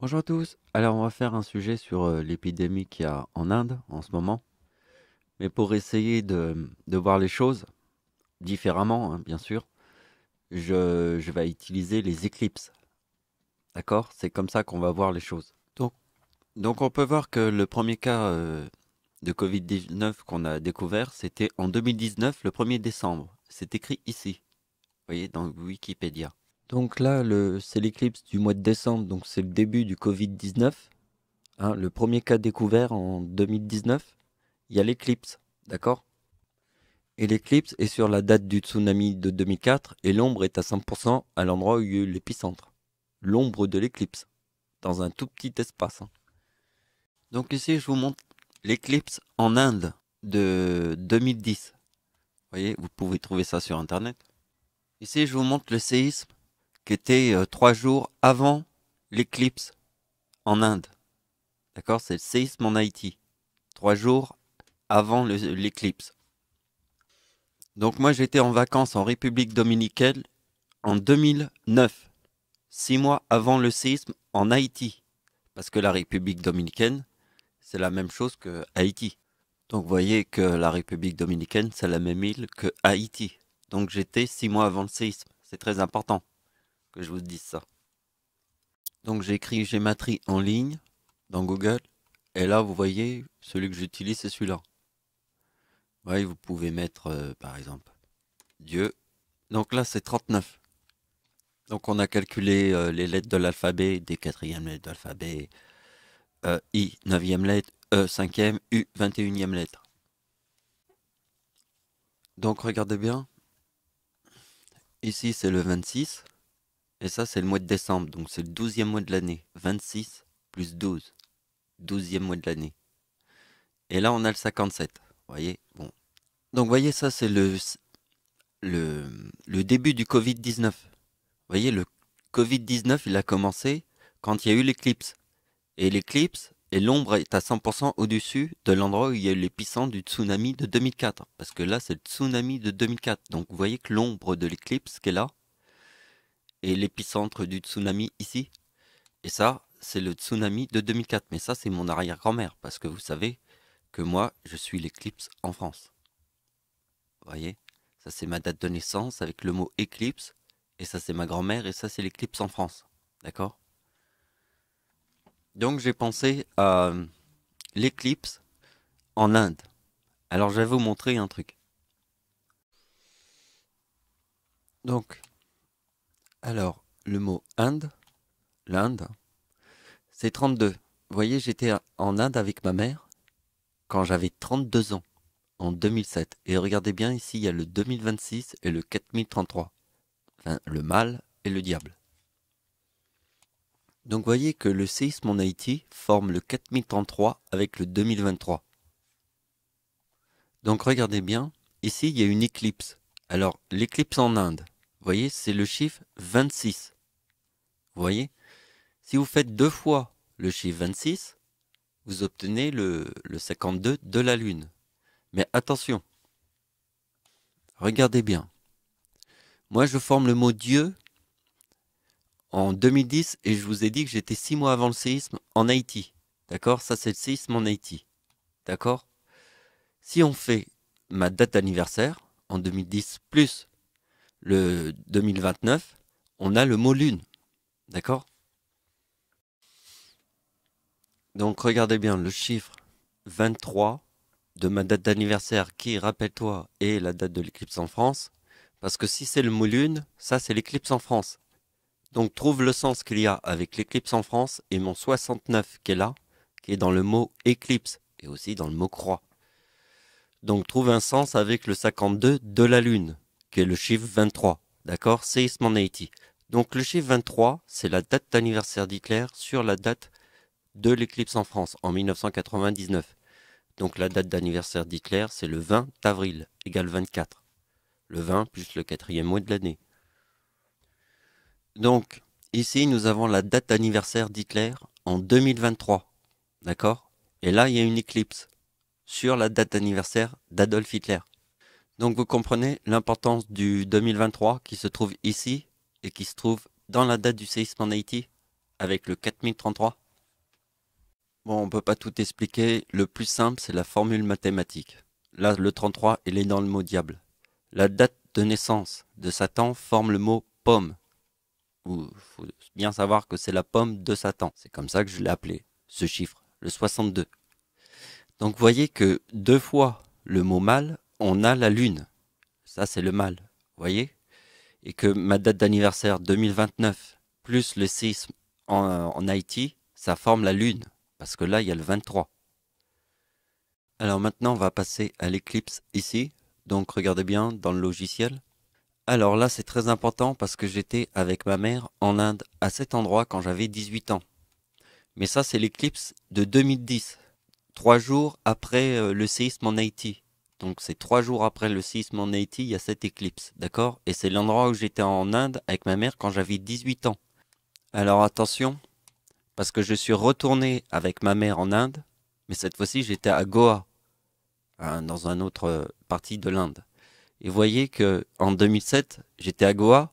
Bonjour à tous. Alors, on va faire un sujet sur l'épidémie qu'il y a en Inde en ce moment. Mais pour essayer de voir les choses différemment, hein, bien sûr, je vais utiliser les éclipses. D'accord? C'est comme ça qu'on va voir les choses. Donc on peut voir que le premier cas de Covid-19 qu'on a découvert, c'était en 2019, le 1er décembre. C'est écrit ici, vous voyez, dans Wikipédia. Donc là, c'est l'éclipse du mois de décembre, donc c'est le début du Covid-19. Hein, le premier cas découvert en 2019, il y a l'éclipse, d'accord? Et l'éclipse est sur la date du tsunami de 2004 et l'ombre est à 5% à l'endroit où il y a eu l'épicentre. L'ombre de l'éclipse, dans un tout petit espace, hein. Donc ici, je vous montre l'éclipse en Inde de 2010. Vous voyez, vous pouvez trouver ça sur Internet. Ici, je vous montre le séisme qui était 3 jours avant l'éclipse en Inde. D'accord? C'est le séisme en Haïti. 3 jours avant l'éclipse. Donc moi j'étais en vacances en République dominicaine en 2009, 6 mois avant le séisme en Haïti. Parce que la République dominicaine, c'est la même chose que Haïti. Donc vous voyez que la République dominicaine, c'est la même île que Haïti. Donc j'étais 6 mois avant le séisme. C'est très important que je vous dise ça. Donc j'ai écrit Gématrie en ligne dans Google. Et là vous voyez, celui que j'utilise c'est celui-là. Ouais, vous pouvez mettre par exemple Dieu. Donc là c'est 39. Donc on a calculé les lettres de l'alphabet, des quatrièmes lettres de l'alphabet, I, 9e lettre, E, 5e, U, 21e lettre. Donc regardez bien, ici c'est le 26, et ça c'est le mois de décembre, donc c'est le 12e mois de l'année. 26 plus 12, 12e mois de l'année. Et là on a le 57, vous voyez, bon. Donc vous voyez ça c'est le, le début du Covid-19. Vous voyez, le Covid-19 il a commencé quand il y a eu l'éclipse. Et l'éclipse, et l'ombre est à 100% au-dessus de l'endroit où il y a eu l'épicentre du tsunami de 2004. Parce que là, c'est le tsunami de 2004. Donc vous voyez que l'ombre de l'éclipse qui est là, et l'épicentre du tsunami ici. Et ça, c'est le tsunami de 2004. Mais ça, c'est mon arrière-grand-mère. Parce que vous savez que moi, je suis l'éclipse en France. Vous voyez? Ça, c'est ma date de naissance avec le mot éclipse. Et ça, c'est ma grand-mère. Et ça, c'est l'éclipse en France. D'accord? Donc j'ai pensé à l'éclipse en Inde. Alors je vais vous montrer un truc. Donc, alors, le mot Inde, l'Inde, c'est 32. Vous voyez, j'étais en Inde avec ma mère quand j'avais 32 ans, en 2007. Et regardez bien, ici, il y a le 2026 et le 4033. Enfin, le mal et le diable. Donc, vous voyez que le séisme en Haïti forme le 4033 avec le 2023. Donc, regardez bien, ici, il y a une éclipse. Alors, l'éclipse en Inde, vous voyez, c'est le chiffre 26. Vous voyez? Si vous faites 2 fois le chiffre 26, vous obtenez le 52 de la Lune. Mais attention, regardez bien. Moi, je forme le mot Dieu en 2010 et je vous ai dit que j'étais 6 mois avant le séisme en Haïti. D'accord? Ça, c'est le séisme en Haïti. D'accord? Si on fait ma date d'anniversaire en 2010 plus le 2029, on a le mot Lune. D'accord? Donc, regardez bien le chiffre 23 de ma date d'anniversaire qui, rappelle-toi, est la date de l'éclipse en France. Parce que si c'est le mot lune, ça c'est l'éclipse en France. Donc trouve le sens qu'il y a avec l'éclipse en France et mon 69 qui est là, qui est dans le mot éclipse et aussi dans le mot croix. Donc trouve un sens avec le 52 de la lune, qui est le chiffre 23. D'accord? Séisme en Haïti. Donc le chiffre 23, c'est la date d'anniversaire d'Hitler sur la date de l'éclipse en France en 1999. Donc la date d'anniversaire d'Hitler, c'est le 20 avril, égale 24. Le 20 plus le quatrième mois de l'année. Donc, ici, nous avons la date d'anniversaire d'Hitler en 2023. D'accord? Et là, il y a une éclipse sur la date d'anniversaire d'Adolf Hitler. Donc, vous comprenez l'importance du 2023 qui se trouve ici et qui se trouve dans la date du séisme en Haïti avec le 4033? Bon, on peut pas tout expliquer. Le plus simple, c'est la formule mathématique. Là, le 33, il est dans le mot diable. La date de naissance de Satan forme le mot pomme. Il faut bien savoir que c'est la pomme de Satan. C'est comme ça que je l'ai appelé, ce chiffre, le 62. Donc, vous voyez que deux fois le mot mal, on a la lune. Ça, c'est le mal. Vous voyez? Et que ma date d'anniversaire 2029 plus le séisme en Haïti, ça forme la lune. Parce que là, il y a le 23. Alors maintenant, on va passer à l'éclipse ici. Donc regardez bien dans le logiciel. Alors là, c'est très important parce que j'étais avec ma mère en Inde à cet endroit quand j'avais 18 ans. Mais ça, c'est l'éclipse de 2010. 3 jours après le séisme en Haïti. Donc c'est 3 jours après le séisme en Haïti, il y a cette éclipse. D'accord? Et c'est l'endroit où j'étais en Inde avec ma mère quand j'avais 18 ans. Alors attention, parce que je suis retourné avec ma mère en Inde, mais cette fois-ci j'étais à Goa, hein, dans une autre partie de l'Inde. Et vous voyez que en 2007, j'étais à Goa,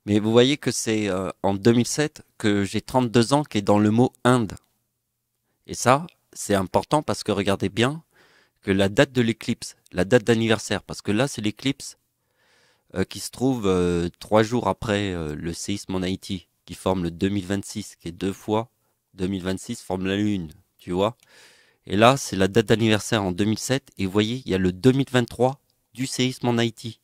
mais vous voyez que c'est en 2007 que j'ai 32 ans qui est dans le mot Inde. Et ça, c'est important parce que regardez bien que la date de l'éclipse, la date d'anniversaire, parce que là c'est l'éclipse qui se trouve 3 jours après le séisme en Haïti, qui forme le 2026, qui est deux fois 2026 forme la Lune, tu vois. Et là, c'est la date d'anniversaire en 2007, et vous voyez, il y a le 2023 du séisme en Haïti,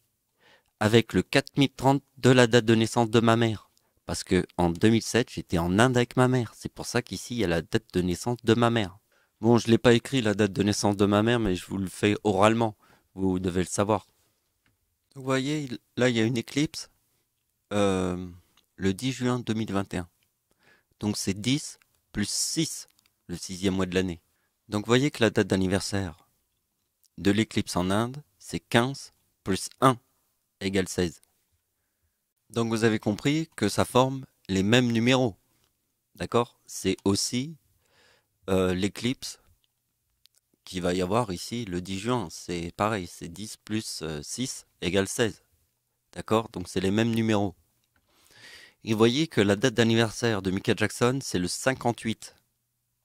avec le 4030 de la date de naissance de ma mère. Parce que en 2007, j'étais en Inde avec ma mère. C'est pour ça qu'ici, il y a la date de naissance de ma mère. Bon, je ne l'ai pas écrit la date de naissance de ma mère, mais je vous le fais oralement. Vous devez le savoir. Vous voyez, là, il y a une éclipse euh, le 10 juin 2021. Donc c'est 10 plus 6, le sixième mois de l'année. Donc vous voyez que la date d'anniversaire de l'éclipse en Inde, c'est 15 plus 1 égale 16. Donc vous avez compris que ça forme les mêmes numéros. D'accord? C'est aussi l'éclipse qu'il va y avoir ici le 10 juin. C'est pareil, c'est 10 plus 6 égale 16. D'accord? Donc c'est les mêmes numéros. Et vous voyez que la date d'anniversaire de Michael Jackson, c'est le 58.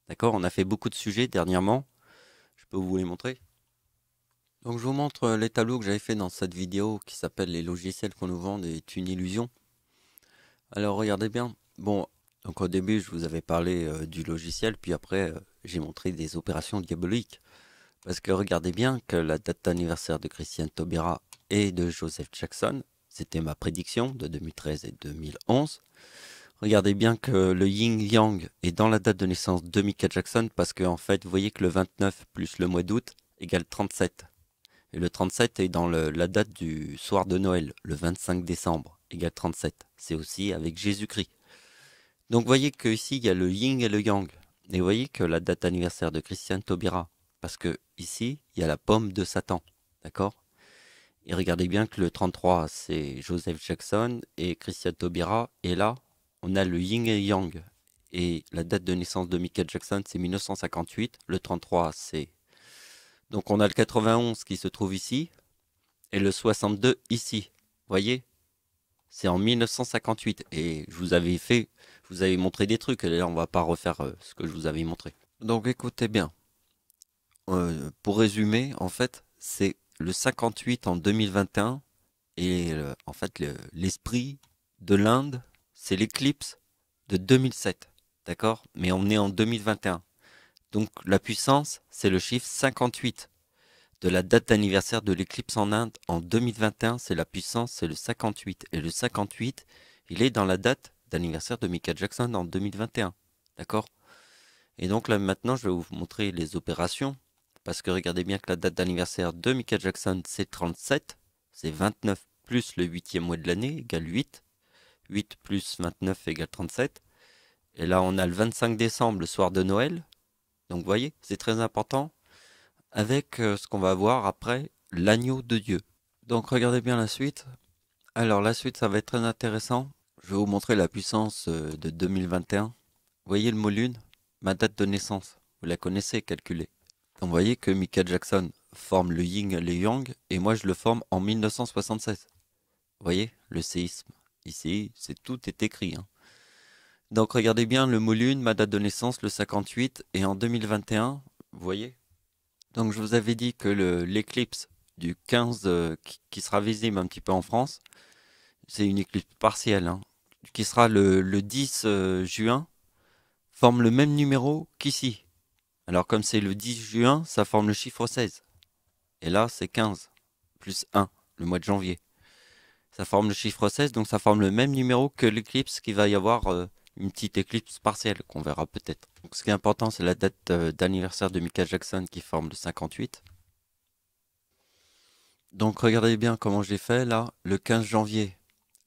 D'accord? On a fait beaucoup de sujets dernièrement. Je peux vous les montrer. Donc je vous montre les tableaux que j'avais fait dans cette vidéo qui s'appelle les logiciels qu'on nous vend est une illusion. Alors regardez bien. Bon, donc au début je vous avais parlé du logiciel, puis après j'ai montré des opérations diaboliques. Parce que regardez bien que la date d'anniversaire de Christiane Taubira et de Joseph Jackson, c'était ma prédiction de 2013 et 2011. Regardez bien que le yin-yang est dans la date de naissance de Michael Jackson parce que en fait, vous voyez que le 29 plus le mois d'août égale 37. Et le 37 est dans la date du soir de Noël, le 25 décembre égale 37. C'est aussi avec Jésus-Christ. Donc vous voyez que ici il y a le yin et le yang. Et vous voyez que la date anniversaire de Christiane Taubira, parce que ici il y a la pomme de Satan, d'accord? Et regardez bien que le 33 c'est Joseph Jackson et Christiane Taubira, et là on a le yin et le yang. Et la date de naissance de Michael Jackson, c'est 1958. Le 33, c'est... Donc on a le 91 qui se trouve ici, et le 62 ici. Voyez? C'est en 1958. Et je vous avais montré des trucs, et là on va pas refaire ce que je vous avais montré. Donc écoutez bien. Pour résumer, en fait, c'est le 58 en 2021, et en fait l'esprit de l'Inde, c'est l'éclipse de 2007, d'accord? Mais on est en 2021. Donc la puissance, c'est le chiffre 58 de la date d'anniversaire de l'éclipse en Inde en 2021, c'est la puissance, c'est le 58. Et le 58, il est dans la date d'anniversaire de Michael Jackson en 2021, d'accord? Et donc là maintenant, je vais vous montrer les opérations, parce que regardez bien que la date d'anniversaire de Michael Jackson, c'est 37, c'est 29 plus le huitième mois de l'année égale 8. 8 plus 29 égale 37. Et là, on a le 25 décembre, le soir de Noël. Donc, vous voyez, c'est très important. Avec ce qu'on va voir après, l'agneau de Dieu. Donc, regardez bien la suite. Alors, la suite, ça va être très intéressant. Je vais vous montrer la puissance de 2021. Vous voyez le mot lune? Ma date de naissance. Vous la connaissez, calculée. Donc, vous voyez que Michael Jackson forme le yin et le yang. Et moi, je le forme en 1976. Vous voyez, le séisme. Ici, tout est écrit. Hein. Donc regardez bien le mot lune, ma date de naissance, le 58, et en 2021, vous voyez? Donc je vous avais dit que l'éclipse du 15 qui sera visible un petit peu en France, c'est une éclipse partielle, hein, qui sera le 10 juin, forme le même numéro qu'ici. Alors comme c'est le 10 juin, ça forme le chiffre 16. Et là, c'est 15 plus 1, le mois de janvier. Ça forme le chiffre 16, donc ça forme le même numéro que l'éclipse qui va y avoir une petite éclipse partielle qu'on verra peut-être. Donc ce qui est important, c'est la date d'anniversaire de Michael Jackson qui forme le 58. Donc regardez bien comment j'ai fait là, le 15 janvier.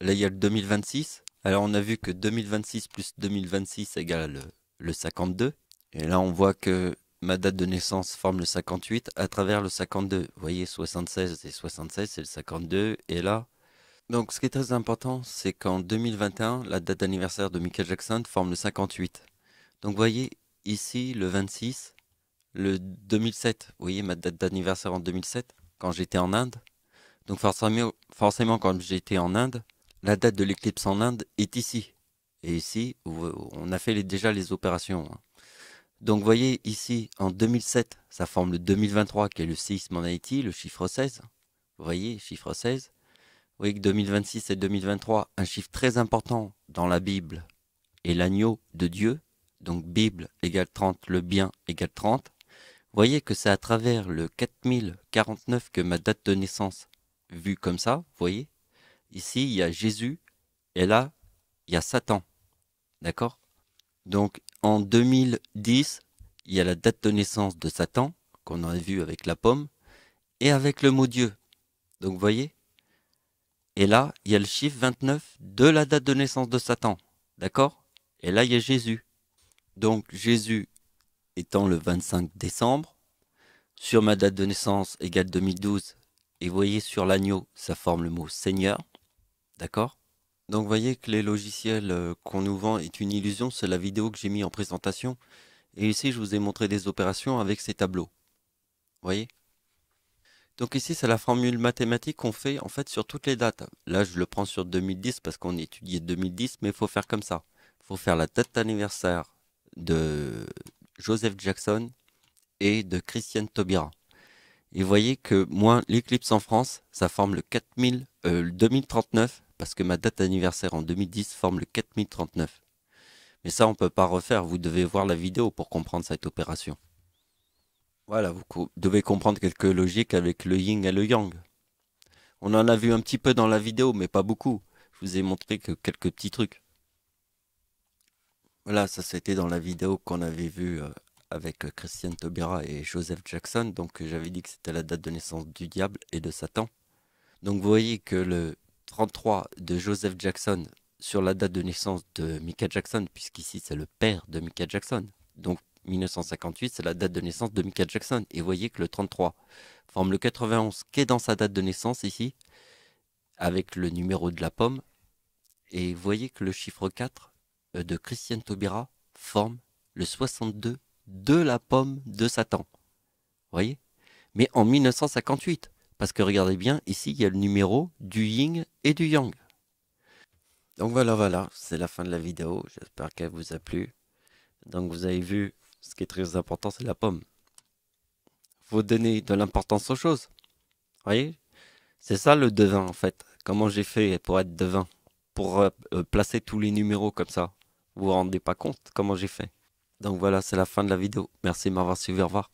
Là, il y a le 2026. Alors on a vu que 2026 plus 2026 égale le 52. Et là, on voit que ma date de naissance forme le 58 à travers le 52. Vous voyez, 76 et 76, c'est le 52. Et là, donc ce qui est très important, c'est qu'en 2021, la date d'anniversaire de Michael Jackson forme le 58. Donc vous voyez, ici, le 26, le 2007. Vous voyez, ma date d'anniversaire en 2007, quand j'étais en Inde. Donc forcément, quand j'étais en Inde, la date de l'éclipse en Inde est ici. Et ici, on a fait déjà les opérations, hein. Donc vous voyez ici, en 2007, ça forme le 2023 qui est le séisme en Haïti, le chiffre 16. Vous voyez, chiffre 16. Vous voyez que 2026 et 2023, un chiffre très important dans la Bible est l'agneau de Dieu. Donc Bible égale 30, le bien égale 30. Vous voyez que c'est à travers le 4049 que ma date de naissance, vue comme ça, vous voyez. Ici, il y a Jésus et là, il y a Satan. D'accord? Donc en 2010, il y a la date de naissance de Satan, qu'on a vu avec la pomme, et avec le mot Dieu. Donc vous voyez? Et là, il y a le chiffre 29 de la date de naissance de Satan. D'accord? Et là, il y a Jésus. Donc Jésus étant le 25 décembre, sur ma date de naissance égale 2012, et vous voyez sur l'agneau, ça forme le mot Seigneur. D'accord? Donc vous voyez que les logiciels qu'on nous vend est une illusion, c'est la vidéo que j'ai mis en présentation. Et ici, je vous ai montré des opérations avec ces tableaux. Vous voyez? Donc ici, c'est la formule mathématique qu'on fait en fait sur toutes les dates. Là, je le prends sur 2010 parce qu'on étudiait 2010, mais il faut faire comme ça. Il faut faire la date d'anniversaire de Joseph Jackson et de Christiane Taubira. Et vous voyez que moi, l'éclipse en France, ça forme le 2039, parce que ma date d'anniversaire en 2010 forme le 4039. Mais ça, on peut pas refaire, vous devez voir la vidéo pour comprendre cette opération. Voilà, vous devez comprendre quelques logiques avec le yin et le yang. On en a vu un petit peu dans la vidéo, mais pas beaucoup. Je vous ai montré que quelques petits trucs. Voilà, ça c'était dans la vidéo qu'on avait vue avec Christiane Taubira et Joseph Jackson. Donc j'avais dit que c'était la date de naissance du diable et de Satan. Donc vous voyez que le 33 de Joseph Jackson sur la date de naissance de Michael Jackson, puisqu'ici c'est le père de Michael Jackson. Donc 1958, c'est la date de naissance de Michael Jackson. Et vous voyez que le 33 forme le 91 qui est dans sa date de naissance ici, avec le numéro de la pomme. Et vous voyez que le chiffre 4 de Christiane Taubira forme le 62 de la pomme de Satan. Vous voyez? Mais en 1958. Parce que regardez bien, ici, il y a le numéro du yin et du yang. Donc voilà, c'est la fin de la vidéo. J'espère qu'elle vous a plu. Donc vous avez vu, ce qui est très important, c'est la pomme. Faut donner de l'importance aux choses. Vous voyez? C'est ça le devin, en fait. Comment j'ai fait pour être devin? Pour placer tous les numéros comme ça. Vous vous rendez pas compte comment j'ai fait? Donc voilà, c'est la fin de la vidéo. Merci de m'avoir suivi, au revoir.